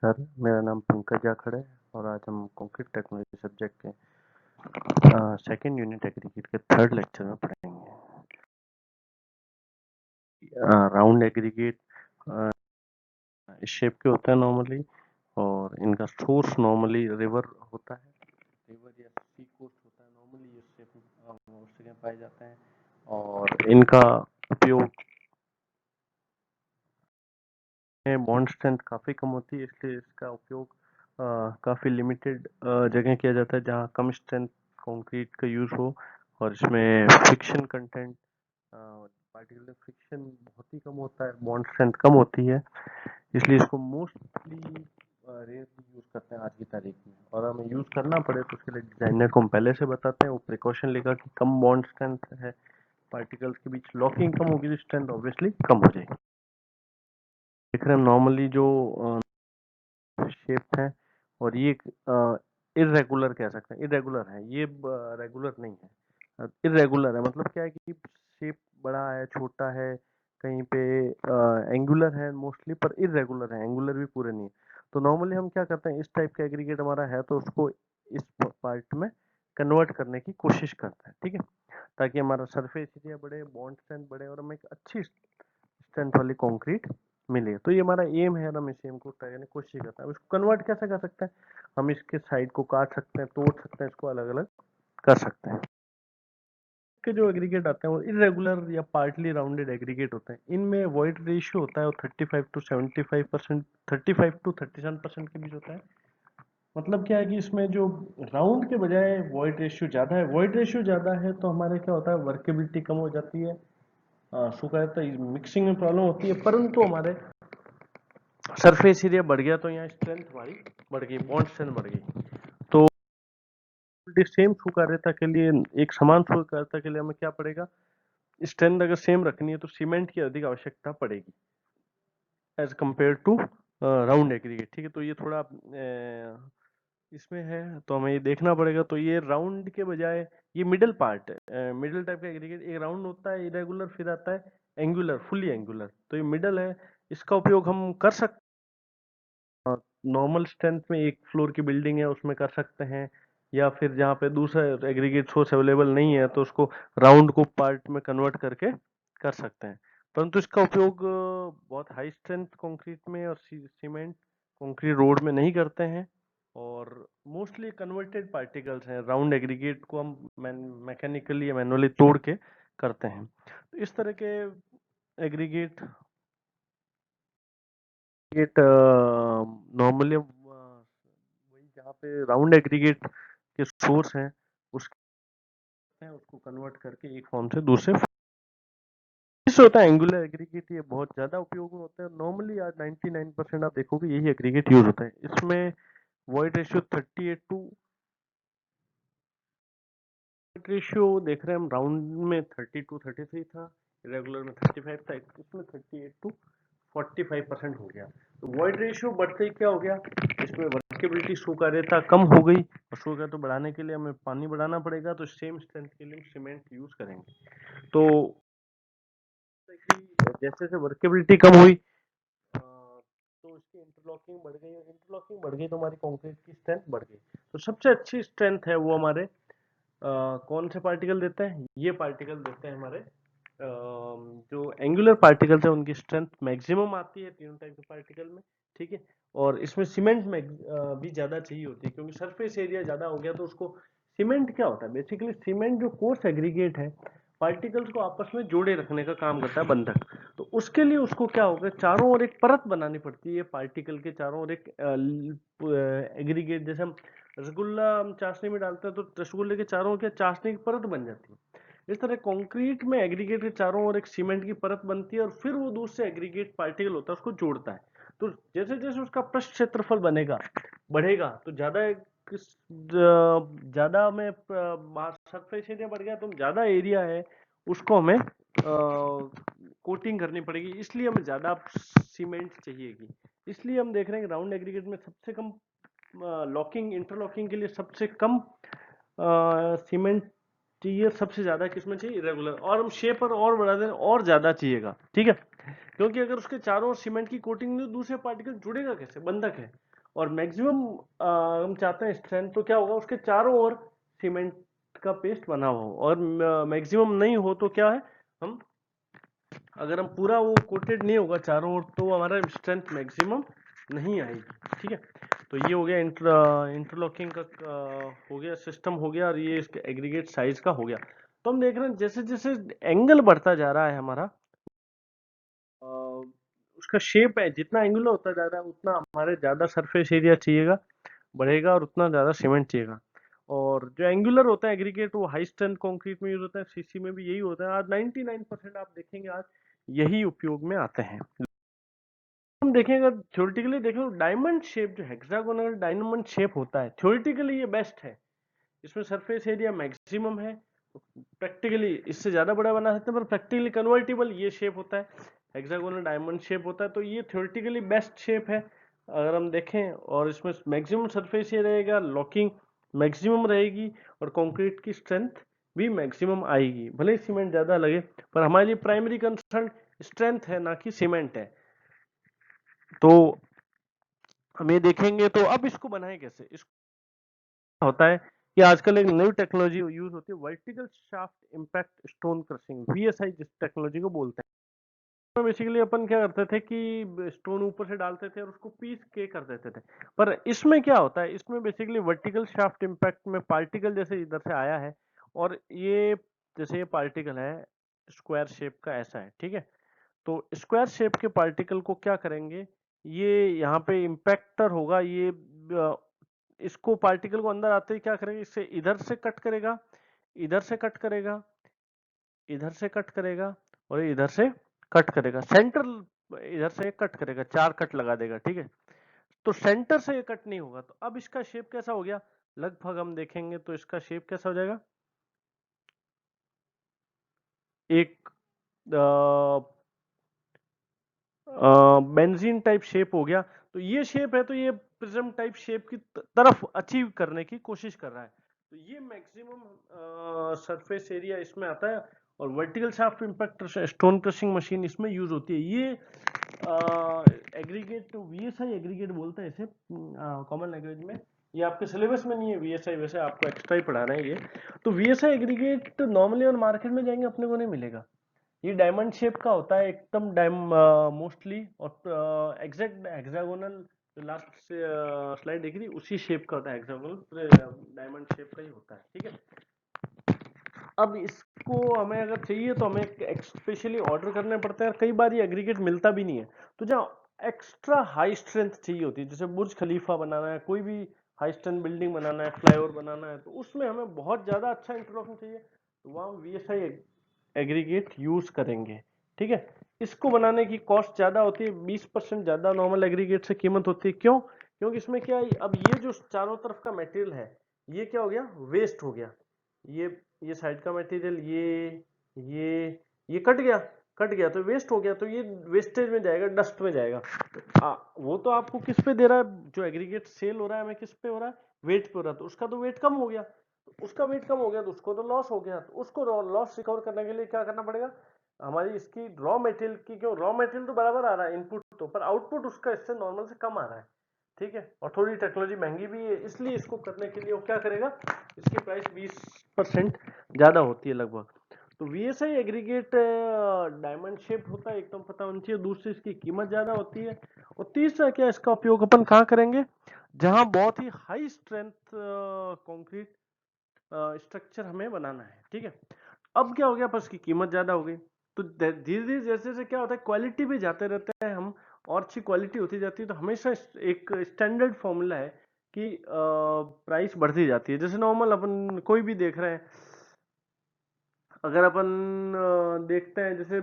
नमस्कार, मेरा नाम पंकज जाखड़ है और आज हम कंक्रीट टेक्नोलॉजी सब्जेक्ट के सेकेंड यूनिट एग्रीगेट के थर्ड लेक्चर में पढ़ेंगे। राउंड एग्रीगेट इस शेप के होता है नॉर्मली, और इनका सोर्स नॉर्मली रिवर होता है, रिवर या सी कोस्ट होता है। नॉर्मली इस शेप में उस जगह पाए जाते हैं और इनका उपयोग बॉन्ड स्ट्रेंथ काफ़ी कम होती है, इसलिए इसका उपयोग काफ़ी लिमिटेड जगह किया जाता है जहाँ कम स्ट्रेंथ कंक्रीट का यूज़ हो और इसमें फ्रिक्शन कंटेंट, पार्टिकुलर फ्रिक्शन बहुत ही कम होता है, बॉन्ड स्ट्रेंथ कम होती है, इसलिए इसको मोस्टली रेयरली यूज़ करते हैं आज की तारीख में। और हमें यूज़ करना पड़े तो उसके लिए डिजाइनर को हम पहले से बताते हैं, वो प्रिकॉशन लेगा कि कम बॉन्ड स्ट्रेंथ है, पार्टिकल्स के बीच लॉकिंग कम होगी तो स्ट्रेंथ ऑब्वियसली कम हो जाएगी। देख रहे हैं नॉर्मली जो शेप है, और ये इरेगुलर कह सकते हैं, इरेगुलर है, ये रेगुलर नहीं है, इरेगुलर है। मतलब क्या है कि शेप बड़ा है, छोटा है, कहीं पे एंगुलर है मोस्टली, पर इरेगुलर है, एंगुलर भी पूरे नहीं है। तो नॉर्मली हम क्या करते हैं, इस टाइप का एग्रीगेट हमारा है तो उसको इस पार्ट में कन्वर्ट करने की कोशिश करते हैं, ठीक है, ताकि हमारा सरफेस एरिया बढ़े, बॉन्ड स्ट्रेंथ बढ़े और हमें एक अच्छी स्ट्रेंथ वाली कंक्रीट मिले। तो ये हमारा एम है, हम इस एम को करने की कोशिश करते हैं। अब इसको कन्वर्ट कैसे कर सकते हैं, हम इसके साइड को काट सकते हैं, तोड़ सकते हैं, इसको अलग अलग कर सकते हैं। के जो एग्रीगेट आते हैं वो इरेगुलर या पार्टली राउंडेड एग्रीगेट होते हैं। इनमें वॉइड रेशियो होता है वो 35 टू 75%, 35 टू 37% के बीच होता है। मतलब क्या है कि इसमें जो राउंड के बजाय वॉइड रेशियो ज़्यादा है, वॉइड रेशियो ज़्यादा है तो हमारे क्या होता है, वर्केबिलिटी कम हो जाती है, शुक्र है मिक्सिंग में प्रॉब्लम होती है, परंतु हमारे सरफेस एरिया बढ़ गया तो यहाँ स्ट्रेंथ हमारी बढ़ गई, बॉन्ड स्ट्रेंथ बढ़ गई। तो सेम सुकार्यता के लिए, एक समान सुकार्यता के लिए हमें क्या पड़ेगा, स्ट्रेंथ अगर सेम रखनी है तो सीमेंट की अधिक आवश्यकता पड़ेगी as compare to round aggregate, ठीक है। तो ये थोड़ा इसमें है तो हमें ये देखना पड़ेगा। तो ये राउंड के बजाय ये मिडल पार्ट है, मिडल टाइप का एग्रीगेट, एक राउंड होता है इरेगुलर, फिर आता है एंगुलर, फुली एंगुलर, तो ये मिडल है। इसका उपयोग हम कर सकते नॉर्मल स्ट्रेंथ में, एक फ्लोर की बिल्डिंग है उसमें कर सकते हैं, या फिर जहाँ पे दूसरा एग्रीगेट सोर्स अवेलेबल नहीं है तो उसको राउंड को पार्ट में कन्वर्ट करके कर सकते हैं। परंतु इसका उपयोग बहुत हाई स्ट्रेंथ कंक्रीट में और सीमेंट कंक्रीट रोड में नहीं करते हैं, और मोस्टली कन्वर्टेड पार्टिकल्स हैं, राउंड एग्रीगेट को हम मैकेनिकली या मैनुअली तोड़ के करते हैं। तो इस तरह के एग्रीगेट नॉर्मली वही जहाँ पे राउंड एग्रीगेट के सोर्स हैं उसको कन्वर्ट करके एक फॉर्म से दूसरे इससे होता है एंगुलर एग्रीगेट, ये बहुत ज्यादा उपयोग में होता है। नॉर्मली आज 99% आप देखोगे यही एग्रीगेट यूज होता है। इसमें वॉइड रेशियो 38 टू, रेशियो देख रहे हैं हम, राउंड में 32 33 था, रेगुलर में 35 था, इसमें 38 टू 45% हो गया। तो वॉइड रेशियो बढ़ते ही क्या हो गया, इसमें वर्केबिलिटी, स्वीकार्यता कम हो गई, और स्वीकार्यता बढ़ाने के लिए हमें पानी बढ़ाना पड़ेगा, तो सेम स्ट्रेंथ के लिए हम सीमेंट यूज करेंगे। तो जैसे जैसे वर्केबिलिटी कम हुई तो इसकी इंटरलॉकिंग बढ़ गई, इंटरलॉकिंग बढ़ गई तो हमारी कंक्रीट की स्ट्रेंथ बढ़ गई। तो सबसे अच्छी स्ट्रेंथ है वो हमारे कौन से पार्टिकल देते हैं, ये पार्टिकल देते हैं हमारे जो एंगुलर पार्टिकल्स है उनकी स्ट्रेंथ मैक्सिमम आती है तीनों टाइप के पार्टिकल में, ठीक है। और इसमें सीमेंट में भी ज्यादा चाहिए होती है, क्योंकि सरफेस एरिया ज्यादा हो गया तो उसको, सीमेंट क्या होता है बेसिकली, सीमेंट जो कोर्स एग्रीगेट है, पार्टिकल्स को आपस में जोड़े रखने का काम करता है, बंधक। तो उसके लिए उसको क्या होगा, चारों ओर एक परत बनानी पड़ती है, पार्टिकल के चारों ओर एक एग्रीगेट, जैसे हम रसगुल्ला हम चाशनी में डालते हैं तो रसगुल्ले के चारों ओर क्या चाशनी की परत बन जाती है। इस तरह कंक्रीट में एग्रीगेट के चारों ओर एक सीमेंट की परत बनती है, और फिर वो दूसरे एग्रीगेट पार्टिकल होता है उसको जोड़ता है। तो जैसे जैसे उसका पृष्ठ क्षेत्रफल बनेगा, बढ़ेगा, तो ज्यादा में सरफेस एरिया बढ़ गया तो ज्यादा एरिया है उसको हमें कोटिंग करनी पड़ेगी, इसलिए हमें ज्यादा सीमेंट चाहिएगी। इसलिए हम देख रहे हैं कि राउंड एग्रीगेट में सबसे कम लॉकिंग, इंटरलॉकिंग के लिए सबसे कम सीमेंट चाहिए, सबसे ज्यादा किसमें चाहिए, इरेगुलर, और हम शेपर और बढ़ा दें और ज्यादा चाहिएगा, ठीक है। क्योंकि अगर उसके चारों ओर सीमेंट की कोटिंग में दूसरे पार्टिकल जुड़ेगा कैसे, बंधक है, और मैक्सिमम हम चाहते हैं स्ट्रेंथ, तो क्या होगा, उसके चारों ओर सीमेंट का पेस्ट बना हो। और मैक्सिमम नहीं हो तो क्या है, हम अगर हम पूरा वो कोटेड नहीं होगा चारों ओर तो हमारा स्ट्रेंथ मैक्सिमम नहीं आएगी। ठीक है, तो ये हो गया इंटरलॉकिंग का हो गया, सिस्टम हो गया, और ये इसके एग्रीगेट साइज का हो गया। तो हम देख रहे हैं जैसे जैसे एंगल बढ़ता जा रहा है हमारा, अ, उसका शेप है, जितना एंगुलर होता जा रहा है उतना हमारे ज्यादा सरफेस एरिया चाहिएगा, बढ़ेगा, और उतना ज्यादा सीमेंट चाहिएगा। और जो एंगुलर होता है एग्रीगेट, वो हाई स्ट्रेंथ कंक्रीट में यूज होता है, सीसी में भी यही होता है। आज 99% आप देखेंगे आज यही उपयोग में आते हैं। हम देखेंगे, थ्योरेटिकली देखें, डायमंड शेप जो हेक्सागोनल डायमंड शेप होता है, थ्योरेटिकली ये बेस्ट है, इसमें सरफेस एरिया मैक्सिमम है। प्रैक्टिकली इससे ज्यादा बड़ा बना सकते हैं, पर प्रैक्टिकली कन्वर्टिबल ये शेप होता है, हेक्सागोनल डायमंड शेप होता है, तो ये थ्योरेटिकली बेस्ट शेप है अगर हम देखें। और इसमें मैक्सिमम सरफेस एरिया रहेगा, लॉकिंग मैक्सिमम रहेगी, और कंक्रीट की स्ट्रेंथ भी मैक्सिमम आएगी, भले ही सीमेंट ज्यादा लगे, पर हमारे लिए प्राइमरी कंसर्न स्ट्रेंथ है, ना कि सीमेंट है। तो हम ये देखेंगे, तो अब इसको बनाए कैसे, इसको होता है कि आजकल एक नई टेक्नोलॉजी यूज होती है, vertical shaft impact stone crushing, VSI जिस टेक्नोलॉजी को बोलते हैं। तो बेसिकली अपन क्या करते थे कि स्टोन ऊपर से डालते थे और उसको पीस के कर देते थे। पर इसमें क्या होता है, इसमें बेसिकली वर्टिकल शाफ्ट इंपैक्ट में पार्टिकल जैसे इधर से आया है, और ये जैसे ये पार्टिकल है स्क्वायर शेप का, ऐसा है, ठीक है। तो स्क्वायर शेप के पार्टिकल को क्या करेंगे, ये यहाँ पे इम्पैक्टर होगा, ये इसको पार्टिकल को अंदर आते ही क्या करेंगे, इससे इधर से कट करेगा, इधर से कट करेगा, इधर से कट करेगा, और इधर से कट करेगा, सेंटर इधर से कट करेगा, 4 कट लगा देगा, ठीक है। तो सेंटर से ये कट नहीं होगा, तो अब इसका शेप कैसा हो गया, लगभग हम देखेंगे तो इसका शेप कैसा हो जाएगा, एक बेंजीन टाइप शेप हो गया। तो ये शेप है, तो ये प्रिज्म टाइप शेप की तरफ अचीव करने की कोशिश कर रहा है। तो ये मैक्सिमम सरफेस एरिया इसमें आता है, और vertical shaft impact stone crushing machine इसमें यूज होती है। ये एग्रीगेट वीएसआई एग्रीगेट बोलते हैं इसे कॉमन लैंग्वेज में। ये आपके सिलेबस में नहीं है वीएसआई, वैसे आपको एक्स्ट्रा ही पढ़ा रहे हैं ये। तो वीएसआई एग्रीगेट नॉर्मली और मार्केट में जाएंगे अपने को नहीं मिलेगा। ये डायमंड शेप का होता है एकदम, मोस्टली, और एग्जैक्ट हेक्सागोनल, जो लास्ट से स्लाइड देख रही उसी शेप का होता है, हेक्सागोनल डायमंड शेप का ही होता है, ठीक है। अब इसको हमें अगर चाहिए तो हमें स्पेशली ऑर्डर करने पड़ते हैं, कई बार ये एग्रीगेट मिलता भी नहीं है। तो जहाँ एक्स्ट्रा हाई स्ट्रेंथ चाहिए होती है, जैसे बुर्ज खलीफा बनाना है, कोई भी हाई स्ट्रेंथ बिल्डिंग बनाना है, फ्लाईओवर बनाना है, तो उसमें हमें बहुत ज्यादा अच्छा इंटरलॉकिंग चाहिए, तो वहाँ वीएसआई एग्रीगेट यूज करेंगे, ठीक है। इसको बनाने की कॉस्ट ज्यादा होती है, 20% ज्यादा नॉर्मल एग्रीगेट से कीमत होती है। क्यों? क्योंकि इसमें क्या है, अब ये जो चारों तरफ का मटेरियल है, ये क्या हो गया, वेस्ट हो गया। ये ये साइड का मटेरियल, ये ये कट गया तो वेस्ट हो गया, तो ये वेस्टेज में जाएगा, डस्ट में जाएगा। वो तो आपको किस पे दे रहा है, जो एग्रीगेट सेल हो रहा है हमें किस पे हो रहा है, वेट पे हो रहा है, तो उसका तो वेट कम हो गया, उसका वेट कम हो गया तो उसको तो लॉस हो गया, तो उसको लॉस रिकवर करने के लिए क्या करना पड़ेगा, हमारी इसकी रॉ मटेरियल की, क्यों रॉ मटेरियल तो बराबर आ रहा है इनपुट तो, पर आउटपुट उसका इससे नॉर्मल से कम आ रहा है, ठीक है। और थोड़ी टेक्नोलॉजी महंगी भी है, इसलिए इसको करने के लिए वो क्या करेगा, इसकी प्राइस 20% ज्यादा होती है लगभग। तो वीएसआई एग्रीगेट डायमंड शेप होता है, एकदम पता होनी चाहिए। दूसरी इसकी कीमत ज्यादा होती है। और तीसरा क्या, इसका उपयोग अपन कहाँ करेंगे, जहां बहुत ही हाई स्ट्रेंथ कंक्रीट स्ट्रक्चर हमें बनाना है, ठीक है। अब क्या हो गया, बस की कीमत ज्यादा हो गई, तो धीरे धीरे जैसे जैसे क्या होता है, क्वालिटी भी जाते रहते हैं हम, और अच्छी क्वालिटी होती जाती है, तो हमेशा एक स्टैंडर्ड फॉर्मूला है कि प्राइस बढ़ती जाती है। जैसे नॉर्मल अपन कोई भी देख रहे हैं, अगर अपन देखते हैं, जैसे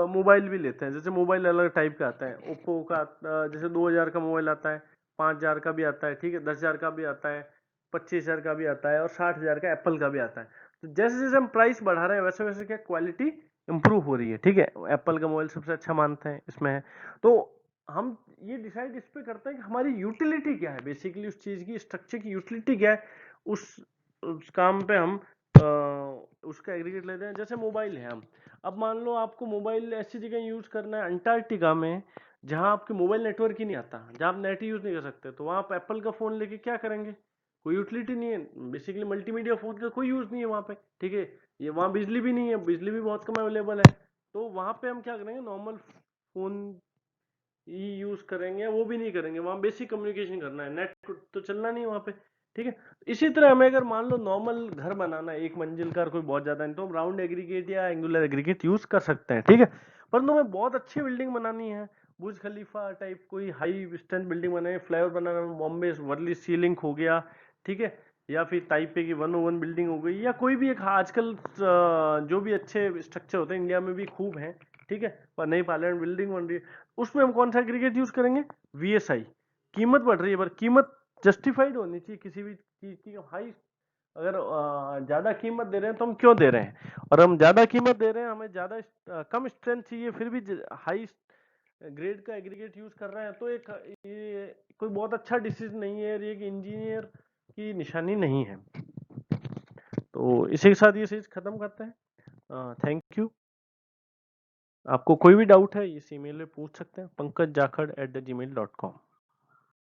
मोबाइल भी लेते हैं, जैसे मोबाइल अलग टाइप का आता है, ओप्पो का जैसे 2000 का मोबाइल आता है, 5000 का भी आता है, ठीक है, 10,000 का भी आता है, 25,000 का भी आता है, और 60,000 का एप्पल का भी आता है। तो जैसे जैसे हम प्राइस बढ़ा रहे हैं, वैसे वैसे क्या क्वालिटी इंप्रूव हो रही है, ठीक है। एप्पल का मोबाइल सबसे अच्छा मानते हैं इसमें है। तो हम ये डिसाइड इस पे करते हैं कि हमारी यूटिलिटी क्या है, बेसिकली उस चीज की स्ट्रक्चर की यूटिलिटी क्या है, उस उस काम पे हम उसका एग्रीगेट लेते हैं। जैसे मोबाइल है, हम अब मान लो आपको मोबाइल ऐसी जगह यूज करना है, अंटार्कटिका में, जहाँ आपके मोबाइल नेटवर्क ही नहीं आता, जहाँ आप नेट ही यूज नहीं कर सकते, तो वहाँ आप एप्पल का फोन लेके क्या करेंगे? कोई यूटिलिटी नहीं है, बेसिकली मल्टीमीडिया फोन का कोई यूज नहीं है वहाँ पे, ठीक है। ये वहाँ बिजली भी नहीं है, बिजली भी बहुत कम अवेलेबल है, तो वहाँ पे हम क्या करेंगे, नॉर्मल फोन ही यूज करेंगे, वो भी नहीं करेंगे, वहाँ बेसिक कम्युनिकेशन करना है, नेट तो चलना नहीं वहाँ पे, ठीक है। इसी तरह हमें अगर मान लो नॉर्मल घर बनाना है, एक मंजिल का, कोई बहुत ज्यादा नहीं, तो हम राउंड एग्रीगेट या एंगुलर एग्रीगेट यूज कर सकते हैं, ठीक है। परंतु हमें बहुत अच्छी बिल्डिंग बनानी है, बुर्ज खलीफा टाइप कोई हाई स्टैंड बिल्डिंग बनाए, फ्लाईओवर बनाना, बॉम्बे वर्ली सीलिंग हो गया, ठीक है, या फिर ताइपे की 101 बिल्डिंग हो गई, या कोई भी एक आजकल जो भी अच्छे स्ट्रक्चर होते हैं इंडिया में भी खूब हैं, ठीक है, पर नई पार्लियामेंट बिल्डिंग बन रही है, उसमें हम कौन सा एग्रीगेट यूज करेंगे? वीएसआई। कीमत बढ़ रही है, पर कीमत जस्टिफाइड होनी चाहिए किसी भी चीज की। हाई, अगर ज्यादा कीमत दे रहे हैं तो हम क्यों दे रहे हैं, और हम ज्यादा कीमत दे रहे हैं, हमें ज्यादा कम स्ट्रेंथ चाहिए, फिर भी हाई ग्रेड का एग्रीगेट यूज कर रहे हैं, तो एक ये कोई बहुत अच्छा डिसीजन नहीं है, ये एक इंजीनियर की निशानी नहीं है। तो इसी के साथ ये चीज खत्म करते हैं। Thank you. आपको कोई भी डाउट है इस ईमेल में पूछ सकते हैं, pankajjakhad@gmail.com।